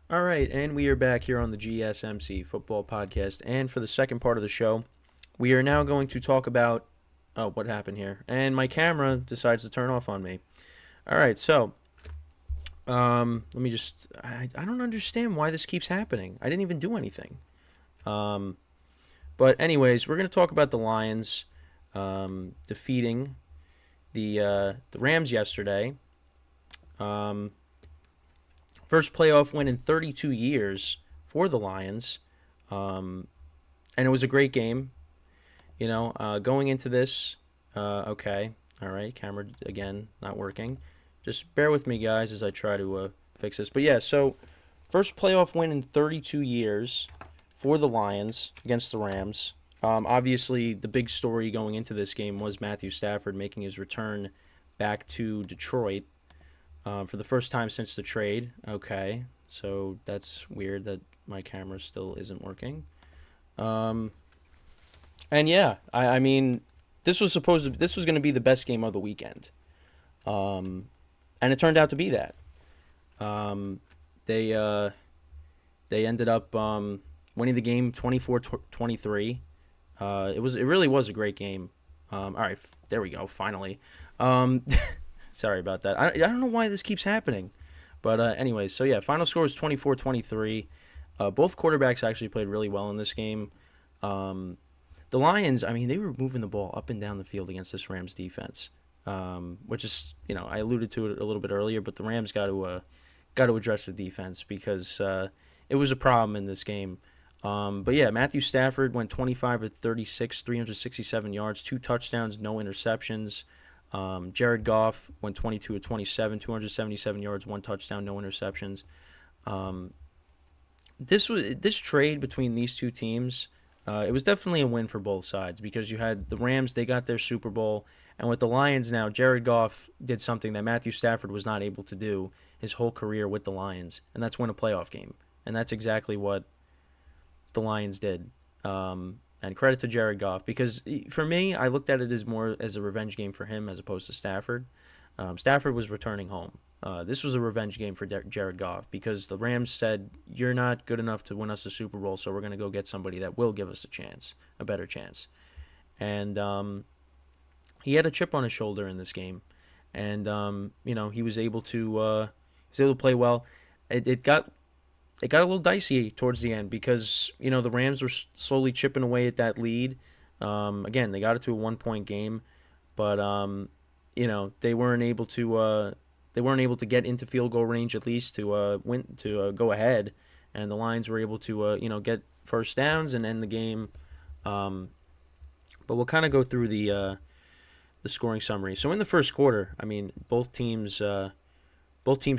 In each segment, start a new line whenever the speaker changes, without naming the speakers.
All right, and we are back here on the GSMC football podcast. And for the second part of the show, we are now going to talk about what happened here. And my camera decides to turn off on me. All right, so let me just. I don't understand why this keeps happening. I didn't even do anything. Um, but anyways, we're going to talk about the Lions defeating the Rams yesterday. Um, First playoff win in 32 years for the Lions. Um, and it was a great game. Going into this, okay, all right, camera again not working. Just bear with me, guys, as I try to fix this. But yeah, so first playoff win in 32 years for the Lions against the Rams. Obviously, the big story going into this game was Matthew Stafford making his return back to Detroit for the first time since the trade. Okay, so that's weird that my camera still isn't working. Um, and yeah, I mean, this was going to be the best game of the weekend, um, and it turned out to be that. Um, they uh, they ended up winning the game 24-23. It really was a great game. All right, there we go. Finally. Um, Sorry about that. I don't know why this keeps happening. But anyways, so yeah, final score is 24-23. Both quarterbacks actually played really well in this game. Um, the Lions, I mean, they were moving the ball up and down the field against this Rams defense, which is, I alluded to it a little bit earlier, but the Rams got to address the defense because it was a problem in this game. But yeah, Matthew Stafford went 25 of 36, 367 yards, two touchdowns, no interceptions. Jared Goff went 22 of 27, 277 yards, one touchdown, no interceptions. Um, this trade between these two teams. It was definitely a win for both sides because you had the Rams, they got their Super Bowl, and with the Lions now, Jared Goff did something that Matthew Stafford was not able to do his whole career with the Lions, and that's win a playoff game. And that's exactly what the Lions did. And credit to Jared Goff because for me, I looked at it as more as a revenge game for him as opposed to Stafford. Stafford was returning home. This was a revenge game for Jared Goff because the Rams said, "You're not good enough to win us a Super Bowl, so we're going to go get somebody that will give us a chance, a better chance." And he had a chip on his shoulder in this game, and he was able to play well. It got a little dicey towards the end because the Rams were slowly chipping away at that lead. Again, they got it to a 1 point game, but they weren't able to get into field goal range at least to go ahead, and the Lions were able to get first downs and end the game. But we'll kind of go through the scoring summary. So in the first quarter, I mean, both teams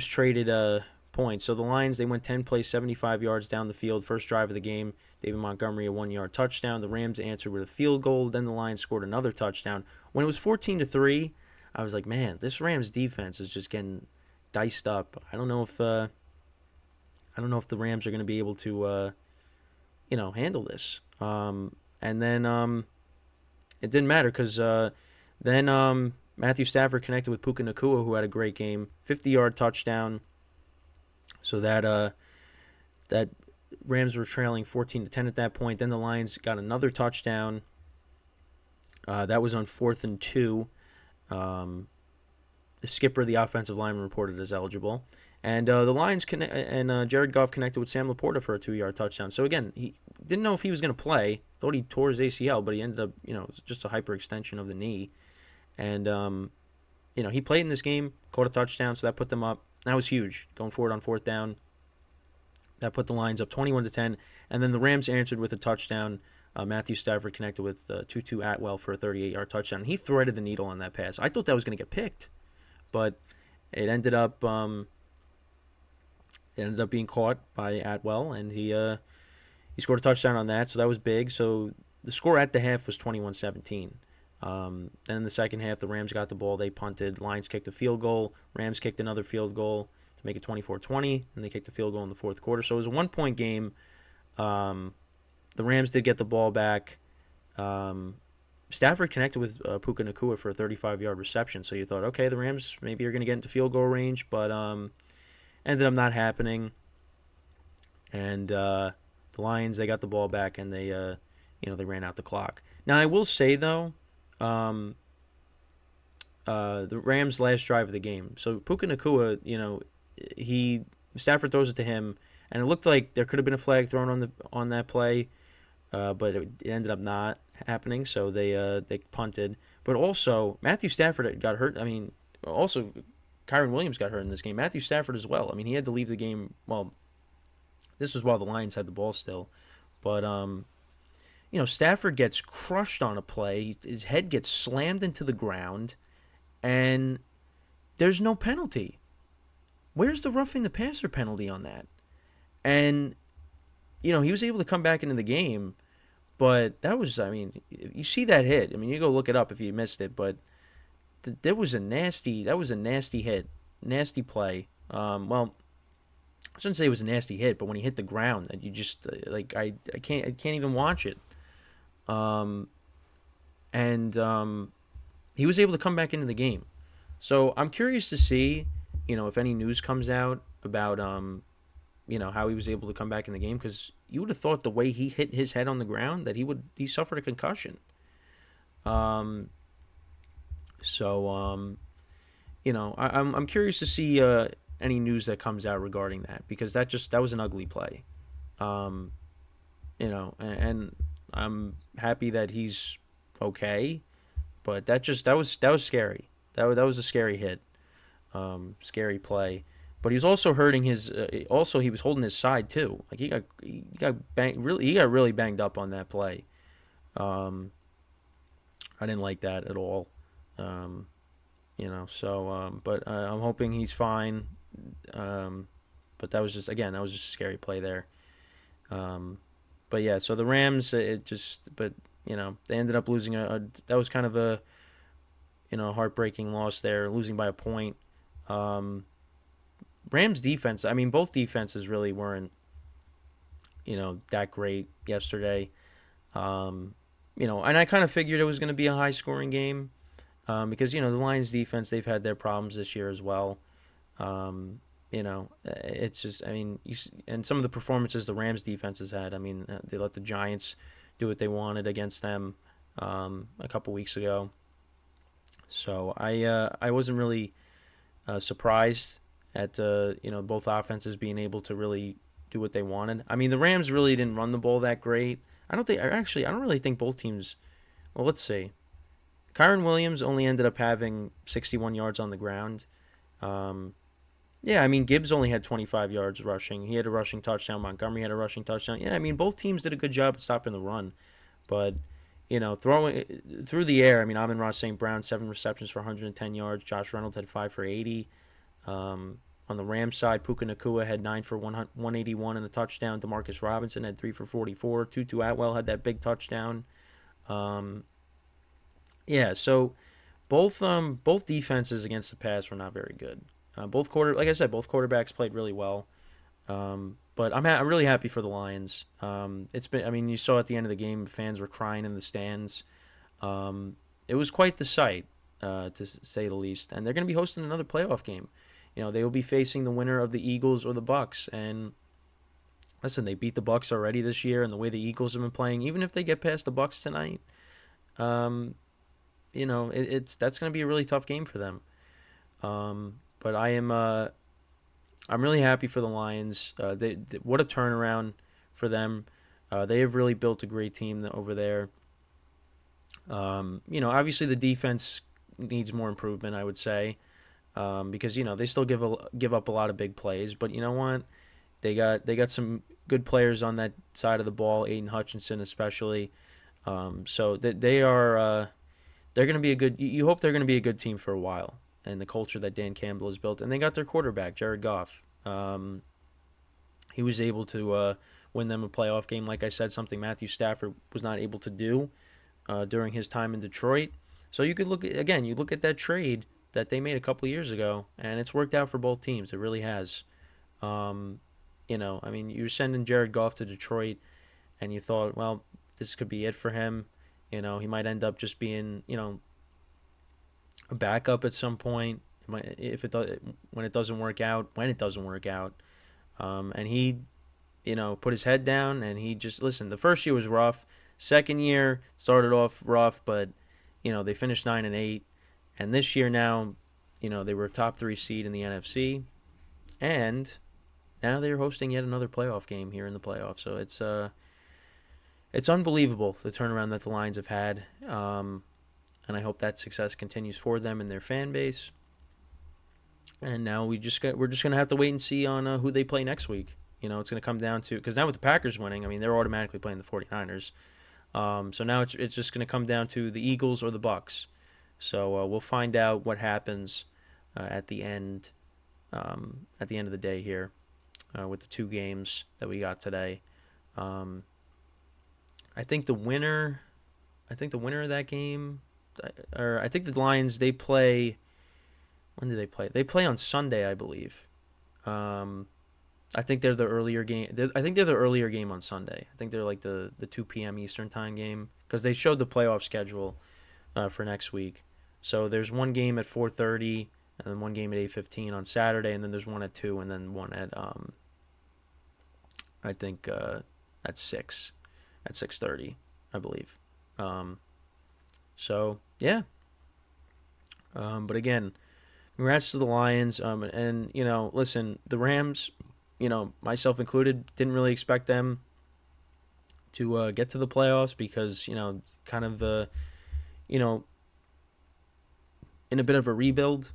traded points. So the Lions, they went 10 plays, 75 yards down the field. First drive of the game, David Montgomery, a 1-yard touchdown. The Rams answered with a field goal. Then the Lions scored another touchdown. When it was 14-3, I was like, man, this Rams defense is just getting diced up. I don't know if the Rams are going to be able to handle this. And then it didn't matter because then Matthew Stafford connected with Puka Nacua, who had a great game, 50-yard touchdown. So that Rams were trailing 14-10 at that point. Then the Lions got another touchdown. That was on 4th and 2. The skipper, the offensive lineman, reported as eligible. And the Lions Jared Goff connected with Sam Laporta for a 2-yard touchdown. So again, he didn't know if he was going to play. Thought he tore his ACL, but he ended up, it was just a hyperextension of the knee. And he played in this game, caught a touchdown, so that put them up. That was huge, going forward on 4th down. That put the Lions up 21-10, and then the Rams answered with a touchdown. Matthew Stafford connected with Tutu Atwell for a 38-yard touchdown. He threaded the needle on that pass. I thought that was going to get picked, but it ended up being caught by Atwell, and he scored a touchdown on that. So that was big. So the score at the half was 21-17. Then in the second half, the Rams got the ball. They punted. Lions kicked a field goal. Rams kicked another field goal to make it 24-20, and they kicked a field goal in the fourth quarter. So it was a 1-point game. The Rams did get the ball back. Stafford connected with Puka Nacua for a 35-yard reception. So you thought, okay, the Rams maybe are going to get into field goal range, but ended up not happening. and the Lions, they got the ball back, and they ran out the clock. Now I will say though, um, the Rams' last drive of the game. So Puka Nakua, he Stafford throws it to him, and it looked like there could have been a flag thrown on that play, but it ended up not happening. So they punted. But also Matthew Stafford got hurt. I mean, also Kyron Williams got hurt in this game. Matthew Stafford as well. I mean, he had to leave the game. Well, this was while the Lions had the ball still, but Stafford gets crushed on a play. His head gets slammed into the ground, and there's no penalty. Where's the roughing the passer penalty on that? And he was able to come back into the game, but that was, I mean, you see that hit. I mean, you go look it up if you missed it, but that was a nasty hit, nasty play. Well, I shouldn't say it was a nasty hit, but when he hit the ground, that you just I can't even watch it. Um, and he was able to come back into the game. So I'm curious to see, if any news comes out about how he was able to come back in the game, because you would have thought the way he hit his head on the ground that he suffered a concussion. Um, so I'm curious to see any news that comes out regarding that, because that was an ugly play. Um, and I'm happy that he's okay, but that was scary. That was a scary hit, scary play. But he was also hurting his. Also, he was holding his side too. Like he got really banged up on that play. Um, I didn't like that at all. Um, but I'm hoping he's fine. Um, but that was just a scary play there. Um, but yeah, so the Rams, but they ended up losing that was kind of a heartbreaking loss there, losing by a point. Um, Rams defense, I mean, both defenses really weren't that great yesterday. Um, and I kind of figured it was going to be a high scoring game, because the Lions defense, they've had their problems this year as well. It's just, I mean, and some of the performances the Rams defense has had. I mean, they let the Giants do what they wanted against them a couple weeks ago. So I wasn't really surprised at both offenses being able to really do what they wanted. I mean, the Rams really didn't run the ball that great. I don't really think both teams. Well, let's see. Kyron Williams only ended up having 61 yards on the ground. Um, yeah, I mean, Gibbs only had 25 yards rushing. He had a rushing touchdown. Montgomery had a rushing touchdown. Yeah, I mean, both teams did a good job at stopping the run. But, throwing through the air, I mean, Amon-Ra St. Brown, 7 receptions for 110 yards. Josh Reynolds had 5 for 80. On the Rams side, Puka Nakua had 9 for 181 and a touchdown. Demarcus Robinson had 3 for 44. Tutu Atwell had that big touchdown. Um, yeah, so both defenses against the pass were not very good. Like I said, both quarterbacks played really well. But I'm really happy for the Lions. I mean, you saw at the end of the game, fans were crying in the stands. It was quite the sight, to say the least. And they're going to be hosting another playoff game. They will be facing the winner of the Eagles or the Bucks. And listen, they beat the Bucks already this year, and the way the Eagles have been playing, even if they get past the Bucks tonight, um, that's going to be a really tough game for them. But I'm really happy for the Lions. What a turnaround for them. They have really built a great team over there. Obviously the defense needs more improvement, I would say, because they still give up a lot of big plays. But you know what? They got some good players on that side of the ball. Aiden Hutchinson especially. So that they're going to be a good. You hope they're going to be a good team for a while. And the culture that Dan Campbell has built, and they got their quarterback Jared Goff. He was able to win them a playoff game, like I said, something Matthew Stafford was not able to do during his time in Detroit. So you could you look at that trade that they made a couple years ago, and it's worked out for both teams. It really has. I mean, you're sending Jared Goff to Detroit, and you thought, well, this could be it for him. He might end up just being, a backup at some point. If it does, when it doesn't work out, and he, put his head down, and he just, listen, the first year was rough. Second year started off rough, but, they finished 9-8. And this year now, they were a top 3 seed in the NFC. And now they're hosting yet another playoff game here in the playoffs. So it's unbelievable, the turnaround that the Lions have had. And I hope that success continues for them and their fan base. And now we're just going to have to wait and see on who they play next week. It's going to come down to, because now with the Packers winning, I mean, they're automatically playing the 49ers. So now it's just going to come down to the Eagles or the Bucks. So we'll find out what happens at the end of the day here with the 2 games that we got today. I think the winner of that game, or I think the Lions, they play. When do they play? They play on Sunday, I believe. I think they're the earlier game. I think they're the earlier game on Sunday. I think they're like the 2 p.m. Eastern time game, because they showed the playoff schedule for next week. So there's one game at 4:30, and then one game at 8:15 on Saturday, and then there's one at 2, and then one at I think at 6:30, I believe. So yeah. But again, congrats to the Lions. And listen, the Rams, myself included, didn't really expect them to get to the playoffs, because kind of in a bit of a rebuild.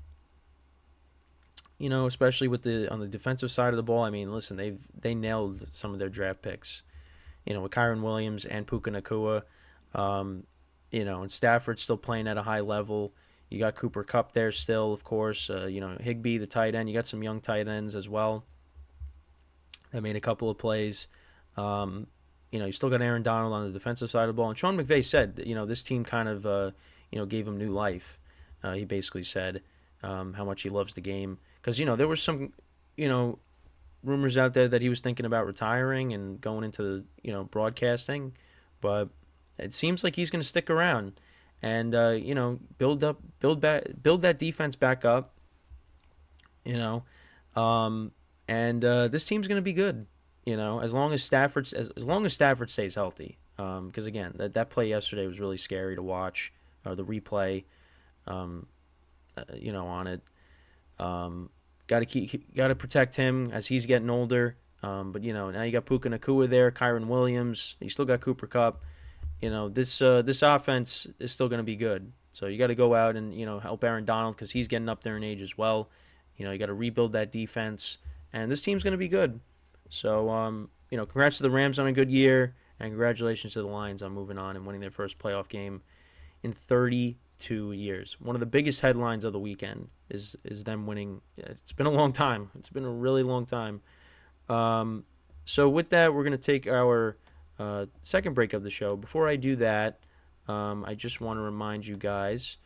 Especially on the defensive side of the ball. I mean, listen, they nailed some of their draft picks. With Kyren Williams and Puka Nacua. And Stafford's still playing at a high level. You got Cooper Kupp there still, of course. Higbee, the tight end. You got some young tight ends as well that made a couple of plays. You still got Aaron Donald on the defensive side of the ball. And Sean McVay said, this team kind of, gave him new life. He basically said how much he loves the game. Because, there was some, rumors out there that he was thinking about retiring and going into, broadcasting. But it seems like he's going to stick around and, build that defense back up, and this team's going to be good, as long as Stafford stays healthy. Because again, that play yesterday was really scary to watch, or the replay, on it. Got to protect him as he's getting older. But now you got Puka Nacua there, Kyren Williams. You still got Cooper Kupp. This offense is still going to be good. So you got to go out and help Aaron Donald, because he's getting up there in age as well. You got to rebuild that defense, and this team's going to be good. So congrats to the Rams on a good year, and congratulations to the Lions on moving on and winning their first playoff game in 32 years. One of the biggest headlines of the weekend is them winning. It's been a long time. It's been a really long time. So with that, we're going to take our second break of the show. Before I do that, I just want to remind you guys,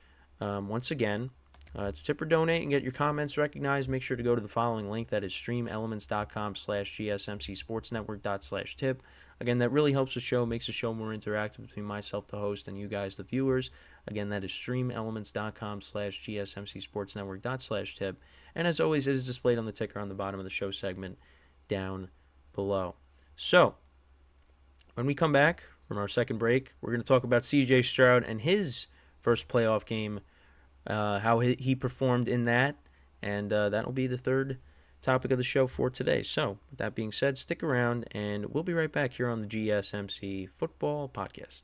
once again, to tip or donate and get your comments recognized, make sure to go to the following link. That is streamelements.com/gsmcsportsnetwork./tip. Again, that really helps the show, makes the show more interactive between myself, the host, and you guys, the viewers. Again, that is streamelements.com/gsmcsportsnetwork./tip. And as always, it is displayed on the ticker on the bottom of the show segment down below. So, when we come back from our second break, we're going to talk about C.J. Stroud and his first playoff game, how he performed in that, and that will be the third topic of the show for today. So, with that being said, stick around, and we'll be right back here on the GSMC Football Podcast.